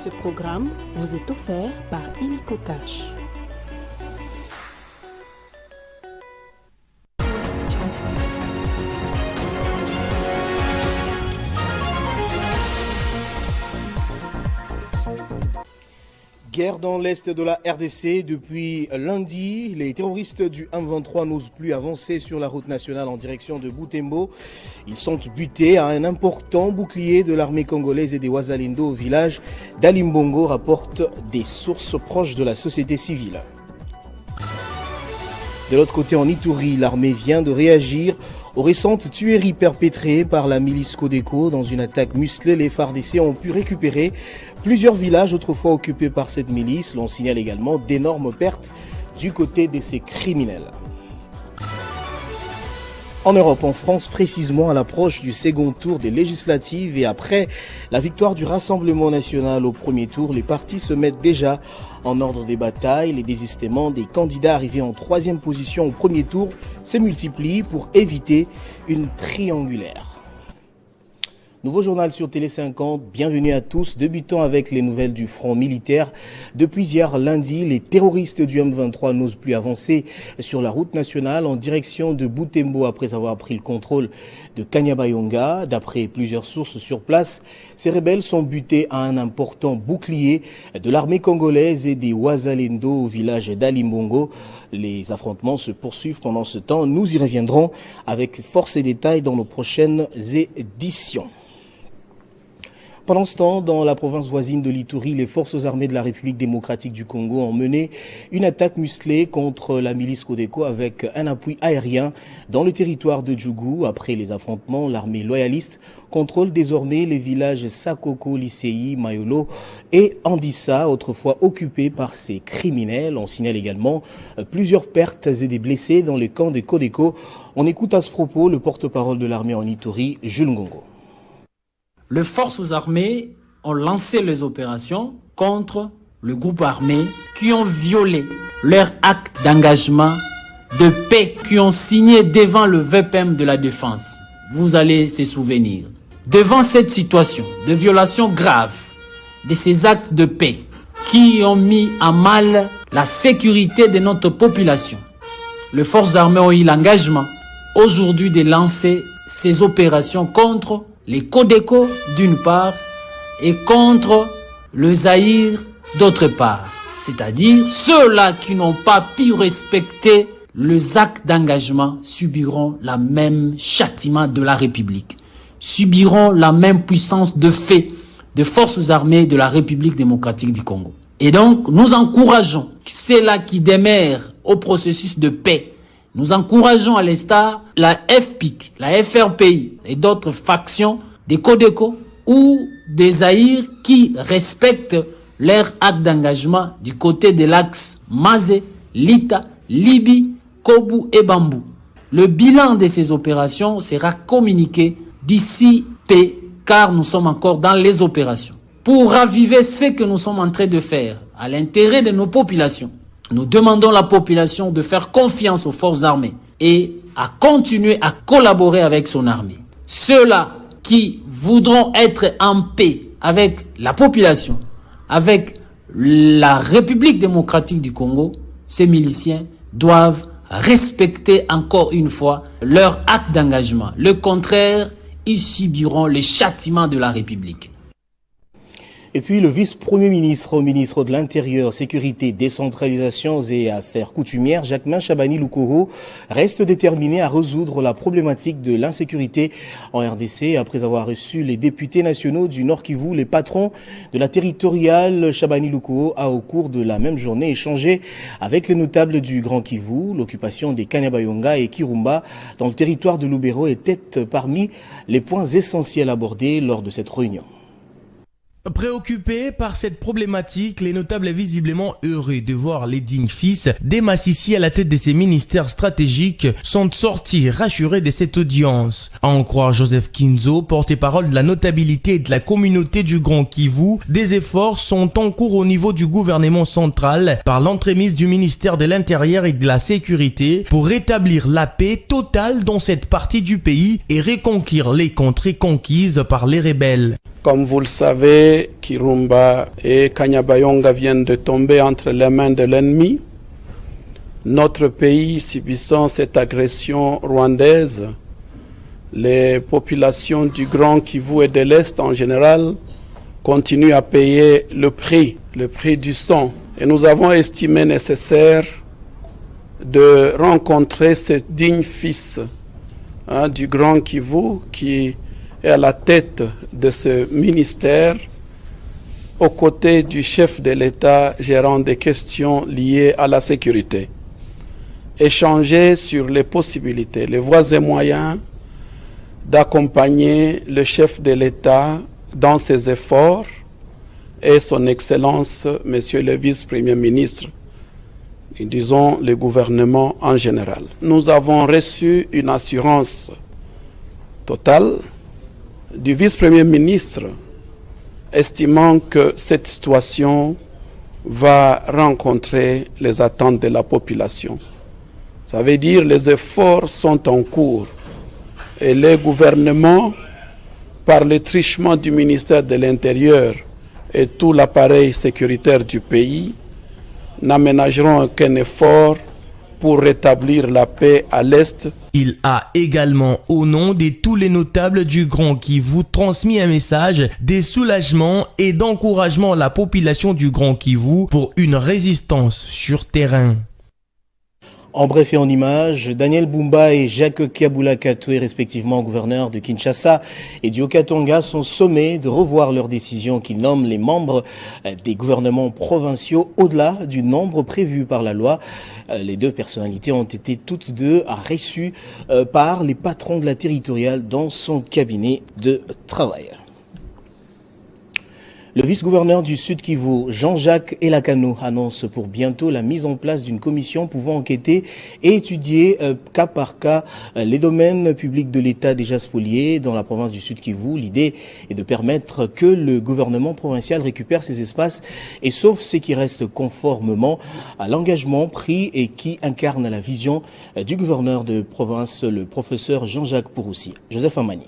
Ce programme vous est offert par Illico Cash. Guerre dans l'est de la RDC. Depuis lundi, les terroristes du M23 n'osent plus avancer sur la route nationale en direction de Butembo. Ils sont butés à un important bouclier de l'armée congolaise et des Wazalendo au village d'Alimbongo, rapportent des sources proches de la société civile. De l'autre côté, en Ituri, l'armée vient de réagir aux récentes tueries perpétrées par la milice Codeco. Dans une attaque musclée, les FARDC ont pu récupérer plusieurs villages autrefois occupés par cette milice. L'on signale également d'énormes pertes du côté de ces criminels. En Europe, en France précisément, à l'approche du second tour des législatives et après la victoire du Rassemblement national au premier tour, les partis se mettent déjà en ordre des batailles. Les désistements des candidats arrivés en troisième position au premier tour se multiplient pour éviter une triangulaire. Nouveau journal sur Télé 50, bienvenue à tous. Débutons avec les nouvelles du front militaire. Depuis hier lundi, les terroristes du M23 n'osent plus avancer sur la route nationale en direction de Butembo après avoir pris le contrôle de Kanyabayonga. D'après plusieurs sources sur place, ces rebelles sont butés à un important bouclier de l'armée congolaise et des Wazalendo au village d'Alimbongo. Les affrontements se poursuivent pendant ce temps. Nous y reviendrons avec force et détails dans nos prochaines éditions. Pendant ce temps, dans la province voisine de l'Ituri, les forces armées de la République démocratique du Congo ont mené une attaque musclée contre la milice Codeco avec un appui aérien dans le territoire de Djougou. Après les affrontements, l'armée loyaliste contrôle désormais les villages Sakoko, Lisei, Mayolo et Andissa, autrefois occupés par ces criminels. On signale également plusieurs pertes et des blessés dans le camp de Codeco. On écoute à ce propos le porte-parole de l'armée en Ituri, Jules Ngongo. Les forces armées ont lancé les opérations contre le groupe armé qui ont violé leur acte d'engagement de paix qui ont signé devant le VPM de la Défense. Vous allez se souvenir. Devant cette situation de violation grave de ces actes de paix qui ont mis à mal la sécurité de notre population, les forces armées ont eu l'engagement aujourd'hui de lancer ces opérations contre les Codeco d'une part et contre le Zaïre d'autre part. C'est-à-dire ceux-là qui n'ont pas pu respecter les actes d'engagement subiront la même châtiment de la République, subiront la même puissance de fait des forces armées de la République démocratique du Congo. Et donc nous encourageons ceux-là qui demeurent au processus de paix. Nous encourageons à l'instar la FPIC, la FRPI et d'autres factions des Codeco ou des Zaïre qui respectent leur acte d'engagement du côté de l'axe Mazé, Lita, Libi, Kobu et Bambou. Le bilan de ces opérations sera communiqué d'ici peu car nous sommes encore dans les opérations. Pour raviver ce que nous sommes en train de faire à l'intérêt de nos populations, nous demandons à la population de faire confiance aux forces armées et à continuer à collaborer avec son armée. Ceux-là qui voudront être en paix avec la population, avec la République démocratique du Congo, ces miliciens doivent respecter encore une fois leur acte d'engagement. Le contraire, ils subiront les châtiments de la République. Et puis le vice-premier ministre au ministre de l'Intérieur, Sécurité, Décentralisation et Affaires coutumières, Jacquemain Chabani-Loukoro, reste déterminé à résoudre la problématique de l'insécurité en RDC. Après avoir reçu les députés nationaux du Nord Kivu, les patrons de la territoriale, Chabani-Loukoro a au cours de la même journée échangé avec les notables du Grand Kivu. L'occupation des Kanyabayonga et Kirumba dans le territoire de Lubero était parmi les points essentiels abordés lors de cette réunion. Préoccupés par cette problématique, les notables visiblement heureux de voir les dignes fils des Massissi à la tête de ces ministères stratégiques sont sortis rassurés de cette audience. À en croire Joseph Kinzo, porte-parole de la notabilité et de la communauté du Grand Kivu, des efforts sont en cours au niveau du gouvernement central par l'entremise du ministère de l'Intérieur et de la Sécurité pour rétablir la paix totale dans cette partie du pays et reconquérir les contrées conquises par les rebelles. Comme vous le savez, Kirumba et Kanyabayonga viennent de tomber entre les mains de l'ennemi. Notre pays subissant cette agression rwandaise, les populations du Grand Kivu et de l'Est en général continuent à payer le prix du sang. Et nous avons estimé nécessaire de rencontrer ce digne fils du Grand Kivu qui est à la tête de ce ministère, aux côtés du chef de l'État gérant des questions liées à la sécurité. Échanger sur les possibilités, les voies et moyens d'accompagner le chef de l'État dans ses efforts et son Excellence, Monsieur le Vice-Premier ministre, et disons le gouvernement en général. Nous avons reçu une assurance totale du Vice-Premier ministre, estimant que cette situation va rencontrer les attentes de la population. Ça veut dire que les efforts sont en cours et le gouvernement, par le truchement du ministère de l'Intérieur et tout l'appareil sécuritaire du pays, n'aménageront aucun effort pour rétablir la paix à l'Est. Il a également, au nom de tous les notables du Grand Kivu, transmis un message de soulagement et d'encouragement à la population du Grand Kivu pour une résistance sur terrain. En bref et en images, Daniel Bumba et Jacques Kabula Katoué, respectivement gouverneurs de Kinshasa et du Haut-Katanga, sont sommés de revoir leurs décisions qui nomment les membres des gouvernements provinciaux au-delà du nombre prévu par la loi. Les deux personnalités ont été toutes deux reçues par les patrons de la territoriale dans son cabinet de travail. Le vice-gouverneur du Sud Kivu, Jean-Jacques Elakano, annonce pour bientôt la mise en place d'une commission pouvant enquêter et étudier cas par cas les domaines publics de l'État déjà spoliés dans la province du Sud Kivu. L'idée est de permettre que le gouvernement provincial récupère ces espaces et sauve ce qui reste conformément à l'engagement pris et qui incarne la vision du gouverneur de province, le professeur Jean-Jacques Pouroussi. Joseph Amani.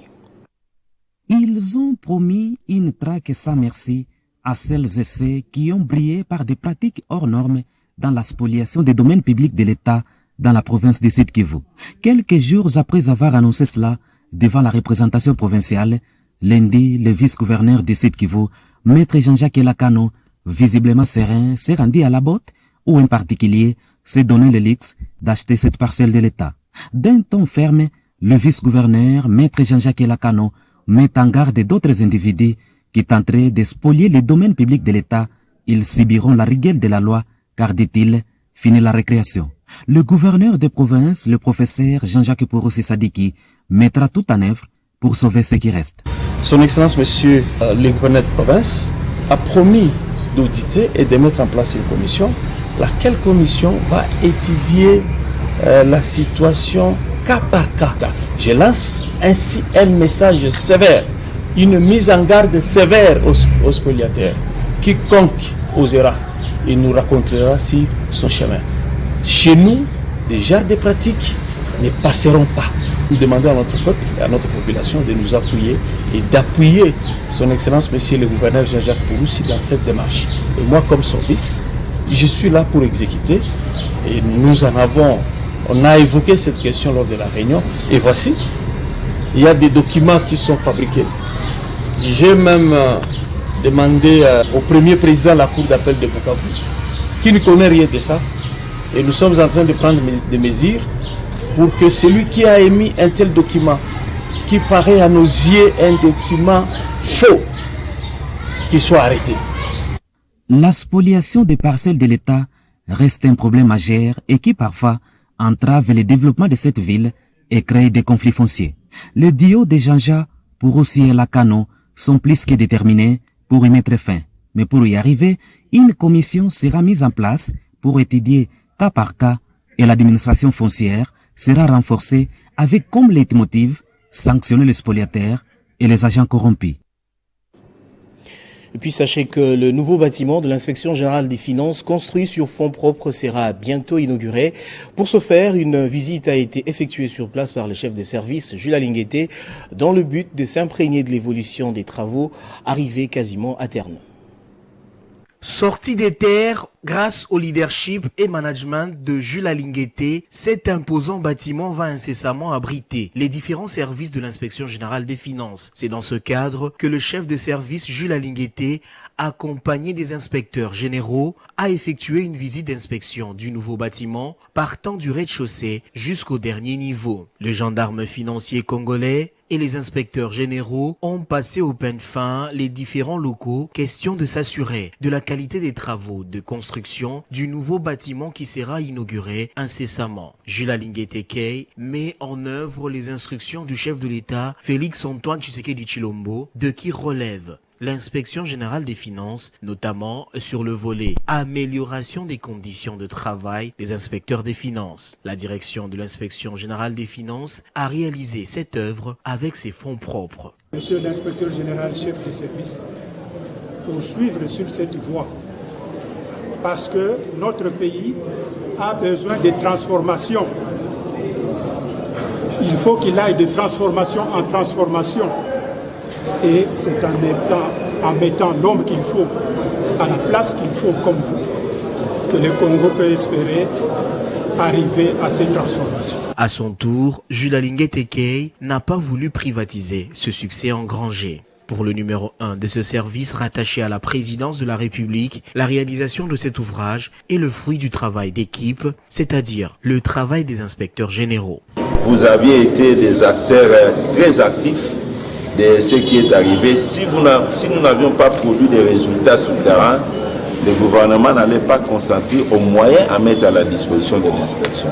Ils ont promis une traque sans merci à celles et ceux qui ont brillé par des pratiques hors normes dans la spoliation des domaines publics de l'État dans la province du Sud Kivu. Quelques jours après avoir annoncé cela devant la représentation provinciale, lundi, le vice-gouverneur du Sud Kivu, Maître Jean-Jacques Elakano, visiblement serein, s'est rendu à la botte où un particulier s'est donné le luxe d'acheter cette parcelle de l'État. D'un ton ferme, le vice-gouverneur, Maître Jean-Jacques Elakano, met en garde d'autres individus qui tenteraient de spolier les domaines publics de l'État. Ils subiront la rigueur de la loi, car, dit-il, finit la récréation. Le gouverneur de province, le professeur Jean-Jacques Pouroussi Sadiki, mettra tout en œuvre pour sauver ce qui reste. Son Excellence, Monsieur le gouverneur de province, a promis d'auditer et de mettre en place une commission, laquelle commission va étudier la situation cas par cas. Je lance ainsi un message sévère, une mise en garde sévère aux spoliateurs. Quiconque osera, il nous racontera si son chemin. Chez nous, les genres de pratiques ne passeront pas. Nous demandons à notre peuple et à notre population de nous appuyer et d'appuyer son Excellence, Monsieur le gouverneur Jean-Jacques Pouroussi dans cette démarche. Et moi, comme son fils, je suis là pour exécuter. Et on a évoqué cette question lors de la réunion. Et voici, il y a des documents qui sont fabriqués. J'ai même demandé au premier président de la Cour d'appel de Bukavu, qui ne connaît rien de ça. Et nous sommes en train de prendre des mesures pour que celui qui a émis un tel document, qui paraît à nos yeux un document faux, qu'il soit arrêté. La spoliation des parcelles de l'État reste un problème majeur et qui parfois entrave le développement de cette ville et crée des conflits fonciers. Les duos de Jean-Jacques Pouroussi et Elakano sont plus que déterminés pour y mettre fin. Mais pour y arriver, une commission sera mise en place pour étudier cas par cas et l'administration foncière sera renforcée avec comme leitmotiv sanctionner les spoliataires et les agents corrompus. Et puis sachez que le nouveau bâtiment de l'inspection générale des finances construit sur fonds propres sera bientôt inauguré. Pour ce faire, une visite a été effectuée sur place par le chef de service Jules Alinguete dans le but de s'imprégner de l'évolution des travaux arrivés quasiment à terme. Sortie des terres grâce au leadership et management de Jules Alinguete, cet imposant bâtiment va incessamment abriter les différents services de l'inspection générale des finances. C'est dans ce cadre que le chef de service Jules Alinguete, accompagné des inspecteurs généraux, a effectué une visite d'inspection du nouveau bâtiment partant du rez-de-chaussée jusqu'au dernier niveau. Le gendarme financier congolais et les inspecteurs généraux ont passé au peigne fin les différents locaux, question de s'assurer de la qualité des travaux de construction du nouveau bâtiment qui sera inauguré incessamment. Jules Alinguete Kei met en œuvre les instructions du chef de l'État, Félix Antoine Tshisekedi Tshilombo, de qui relève l'inspection générale des finances, notamment sur le volet amélioration des conditions de travail des inspecteurs des finances. La direction de l'inspection générale des finances a réalisé cette œuvre avec ses fonds propres. Monsieur l'inspecteur général, chef des services, poursuivre sur cette voie parce que notre pays a besoin de transformation. Il faut qu'il aille de transformation en transformation. Et c'est en mettant l'homme qu'il faut à la place qu'il faut comme vous que le Congo peut espérer arriver à ces transformations. À son tour, Jules Alinguete Kei n'a pas voulu privatiser ce succès engrangé. Pour le numéro 1 de ce service rattaché à la présidence de la République, la réalisation de cet ouvrage est le fruit du travail d'équipe, c'est-à-dire le travail des inspecteurs généraux. Vous aviez été des acteurs très actifs de ce qui est arrivé. Si nous n'avions pas produit des résultats sur le terrain, le gouvernement n'allait pas consentir aux moyens à mettre à la disposition de l'inspection.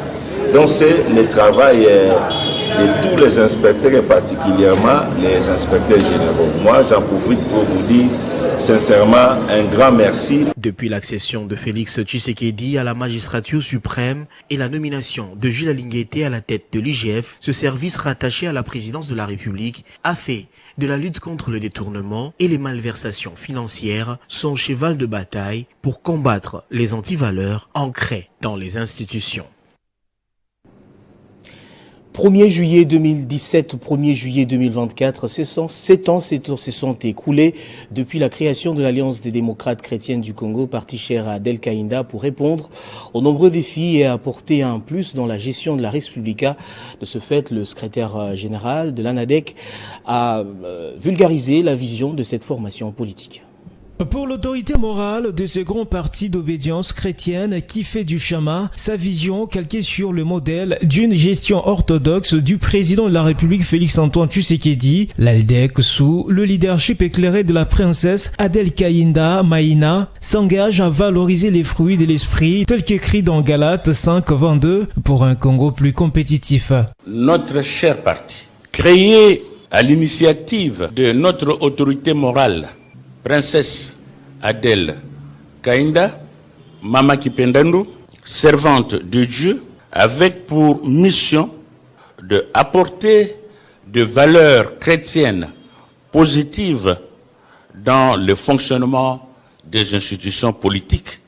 Donc c'est le travail de tous les inspecteurs et particulièrement les inspecteurs généraux. Moi, j'en profite pour vous dire sincèrement un grand merci. Depuis l'accession de Félix Tshisekedi à la magistrature suprême et la nomination de Jules Alinguete à la tête de l'IGF, ce service rattaché à la présidence de la République a fait de la lutte contre le détournement et les malversations financières son cheval de bataille pour combattre les antivaleurs ancrées dans les institutions. 1er juillet 2017 au 1er juillet 2024, 7 ans se sont écoulés depuis la création de l'Alliance des démocrates chrétiennes du Congo, parti cher à Adel Kainda, pour répondre aux nombreux défis et apporter un plus dans la gestion de la Respublica. De ce fait, le secrétaire général de l'ANADEC a vulgarisé la vision de cette formation politique. Pour l'autorité morale de ce grand parti d'obédience chrétienne qui fait du Shama sa vision calquée sur le modèle d'une gestion orthodoxe du président de la République Félix Antoine Tshisekedi, l'ALDEC sous le leadership éclairé de la princesse Adel Kainda Maïna s'engage à valoriser les fruits de l'esprit tels qu'écrit dans Galates 5:22 pour un Congo plus compétitif. Notre cher parti, créé à l'initiative de notre autorité morale, Princesse Adel Kainda, Mama Kipendandu, servante de Dieu, avec pour mission de apporter de valeurs chrétiennes positives dans le fonctionnement des institutions politiques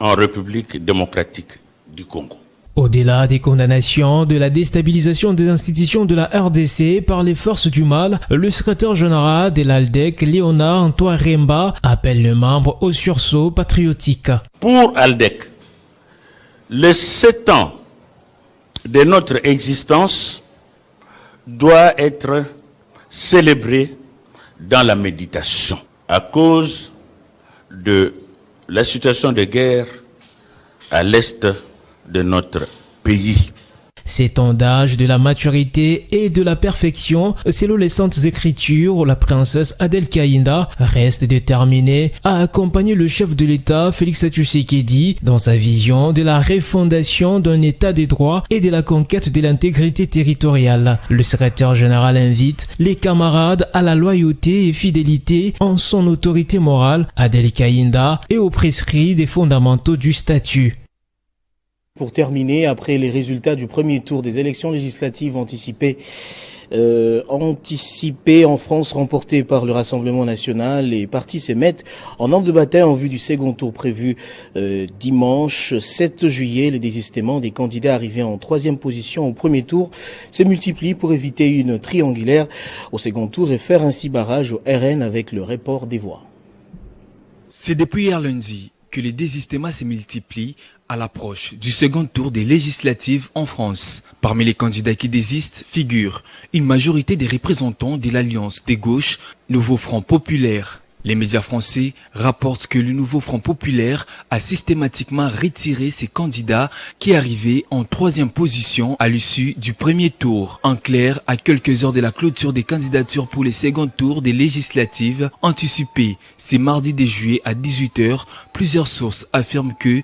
en République démocratique du Congo. Au-delà des condamnations de la déstabilisation des institutions de la RDC par les forces du mal, le secrétaire général de l'ALDEC, Léonard Antoine Remba, appelle les membres au sursaut patriotique. Pour ALDEC, les 7 ans de notre existence doivent être célébrés dans la méditation à cause de la situation de guerre à l'est de notre pays. C'est en âge de la maturité et de la perfection, selon les saintes écritures, la princesse Adel Kainda reste déterminée à accompagner le chef de l'État Félix Tshisekedi dans sa vision de la refondation d'un État des droits et de la conquête de l'intégrité territoriale. Le secrétaire général invite les camarades à la loyauté et fidélité en son autorité morale, Adel Kainda, et aux prescrits des fondamentaux du statut. Pour terminer, après les résultats du premier tour des élections législatives anticipées Anticipée en France, remportée par le Rassemblement national, les partis se mettent en ordre de bataille en vue du second tour prévu dimanche 7 juillet. Les désistements des candidats arrivés en troisième position au premier tour se multiplient pour éviter une triangulaire au second tour et faire ainsi barrage au RN avec le report des voix. C'est depuis hier lundi que les désistements se multiplient à l'approche du second tour des législatives en France. Parmi les candidats qui désistent figure une majorité des représentants de l'Alliance des gauches Nouveau Front Populaire. Les médias français rapportent que le Nouveau Front Populaire a systématiquement retiré ses candidats qui arrivaient en troisième position à l'issue du premier tour. En clair, à quelques heures de la clôture des candidatures pour les seconds tours des législatives anticipées, c'est mardi 10 juillet à 18h, plusieurs sources affirment que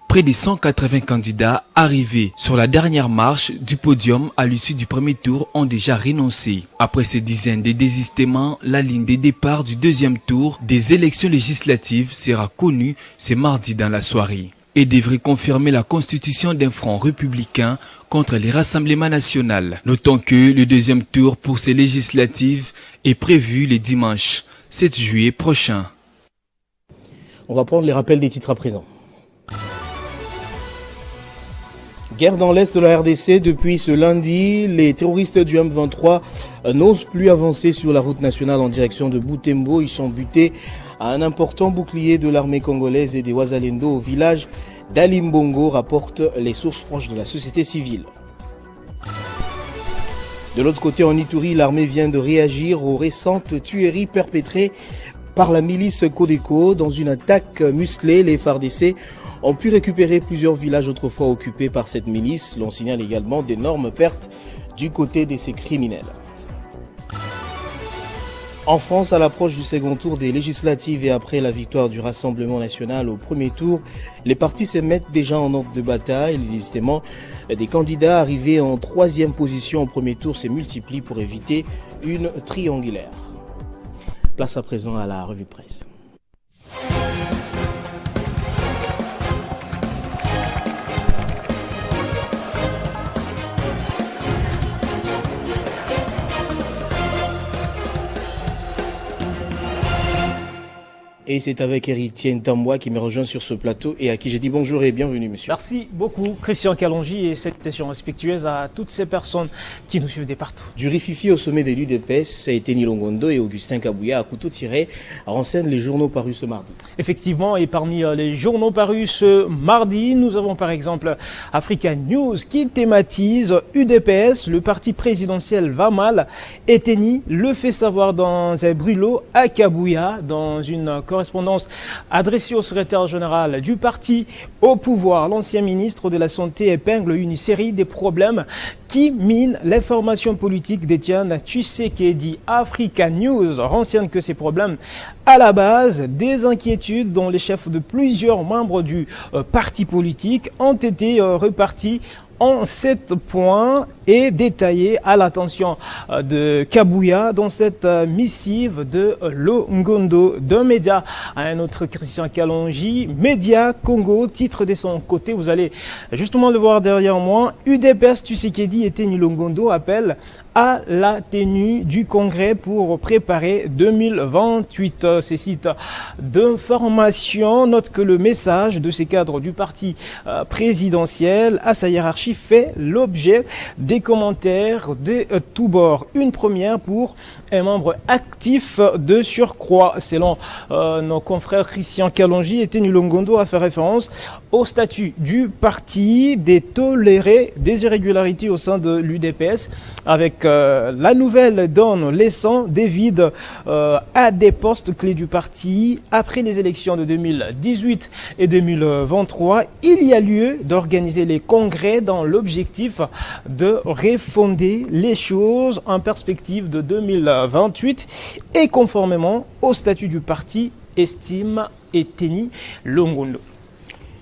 près de 180 candidats arrivés sur la dernière marche du podium à l'issue du premier tour ont déjà renoncé. Après ces dizaines de désistements, la ligne de départ du deuxième tour des élections législatives sera connue ce mardi dans la soirée et devrait confirmer la constitution d'un front républicain contre les rassemblements nationaux. Notons que le deuxième tour pour ces législatives est prévu le dimanche 7 juillet prochain. On va prendre les rappels des titres à présent. Guerre dans l'est de la RDC. Depuis ce lundi, les terroristes du M23 n'osent plus avancer sur la route nationale en direction de Butembo. Ils sont butés à un important bouclier de l'armée congolaise et des Wazalendo au village d'Alimbongo, rapportent les sources proches de la société civile. De l'autre côté, en Ituri, l'armée vient de réagir aux récentes tueries perpétrées par la milice Codeco. Dans une attaque musclée, les FARDC ont pu récupérer plusieurs villages autrefois occupés par cette milice. L'on signale également d'énormes pertes du côté de ces criminels. En France, à l'approche du second tour des législatives et après la victoire du Rassemblement national au premier tour, les partis se mettent déjà en ordre de bataille. Les désistements des candidats arrivés en troisième position au premier tour se multiplient pour éviter une triangulaire. Place à présent à la revue de presse. Et c'est avec Héritier Ntamboua qui me rejoint sur ce plateau et à qui j'ai dit bonjour et bienvenue, monsieur. Merci beaucoup, Christian Kalonji, et cette question respectueuse à toutes ces personnes qui nous suivent de partout. Du rififi au sommet de l'UDPS, Eteni Longondo et Augustin Kabouya à couteau tiré renseignent les journaux parus ce mardi. Effectivement, et parmi les journaux parus ce mardi, nous avons par exemple Africa News qui thématise UDPS, le parti présidentiel va mal. Eteni le fait savoir dans un brûlot à Kabouya, dans une correspondance adressée au secrétaire général du parti au pouvoir. L'ancien ministre de la Santé épingle une série de problèmes qui minent l'information politique d'Étienne Tshisekedi. Africa News renseigne que ces problèmes à la base des inquiétudes dont les chefs de plusieurs membres du parti politique ont été repartis en 7 points et détaillés à l'attention de Kabouya dans cette missive de Longondo. D'un média à un autre, Christian Kalonji, Média Congo, titre de son côté, vous allez justement le voir derrière moi, UDPS Tshisekedi et Eteni Longondo appellent à la tenue du congrès pour préparer 2028. Ces sites d'information notent que le message de ces cadres du parti présidentiel à sa hiérarchie fait l'objet des commentaires de tous bords. Une première pour un membre actif de surcroît. Selon nos confrères Christian Kalonji, Eteni Longondo a fait référence au statut du parti de tolérer des irrégularités au sein de l'UDPS avec la nouvelle donne laissant des vides à des postes clés du parti. Après les élections de 2018 et 2023, il y a lieu d'organiser les congrès dans l'objectif de refonder les choses en perspective de 2028 et conformément au statut du parti, estime Eteni Longondo.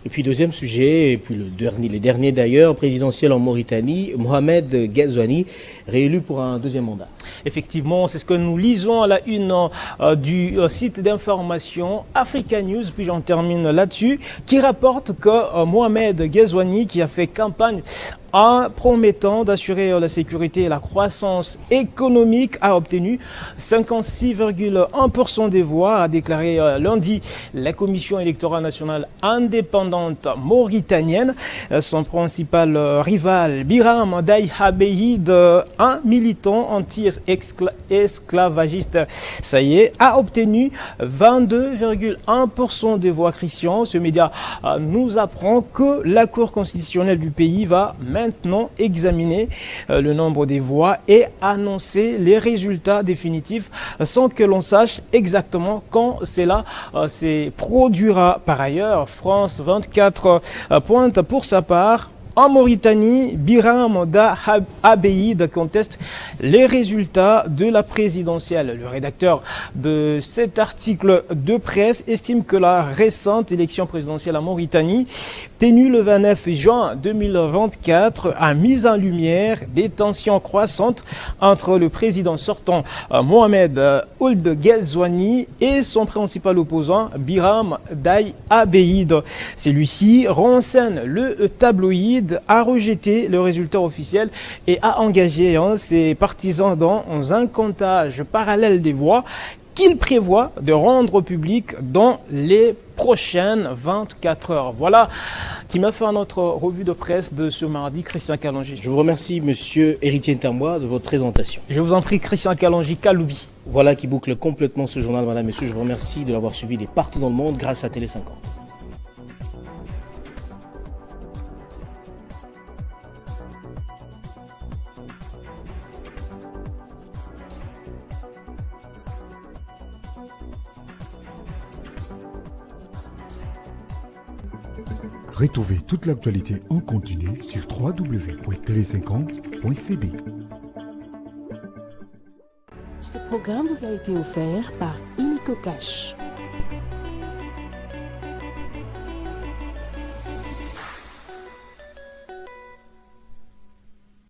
Et puis deuxième sujet, et puis les derniers d'ailleurs, présidentiel en Mauritanie, Mohamed Ghazouani, réélu pour un deuxième mandat. Effectivement, c'est ce que nous lisons à la une du site d'information Africa News, puis j'en termine là-dessus, qui rapporte que Mohamed Ghazouani, qui a fait campagne en promettant d'assurer la sécurité et la croissance économique, a obtenu 56,1% des voix, a déclaré lundi la Commission électorale nationale indépendante mauritanienne. Son principal rival, Biram Day Abeid, un militant anti-esclavagiste, ça y est, a obtenu 22,1% des voix. Christian, ce média nous apprend que la Cour constitutionnelle du pays va maintenant examiner le nombre des voix et annoncer les résultats définitifs sans que l'on sache exactement quand cela se produira. Par ailleurs, France 24 pointe pour sa part en Mauritanie, Biram Day Abeid conteste les résultats de la présidentielle. Le rédacteur de cet article de presse estime que la récente élection présidentielle en Mauritanie, tenue le 29 juin 2024, a mis en lumière des tensions croissantes entre le président sortant Mohamed Ould Ghazouani et son principal opposant Biram Day Abeid. Celui-ci renseigne le tabloïd, a rejeté le résultat officiel et a engagé ses partisans dans un comptage parallèle des voix qu'il prévoit de rendre public dans les prochaines 24 heures. Voilà qui m'a fait notre revue de presse de ce mardi. Christian Kalonji. Je vous remercie, monsieur Héritier Ntamboua, de votre présentation. Je vous en prie, Christian Kalonji Kaloubi. Voilà qui boucle complètement ce journal, madame, messieurs. Je vous remercie de l'avoir suivi de partout dans le monde grâce à Télé 50. Retrouvez toute l'actualité en continu sur www.tele50.cd. Ce programme vous a été offert par Illico Cash.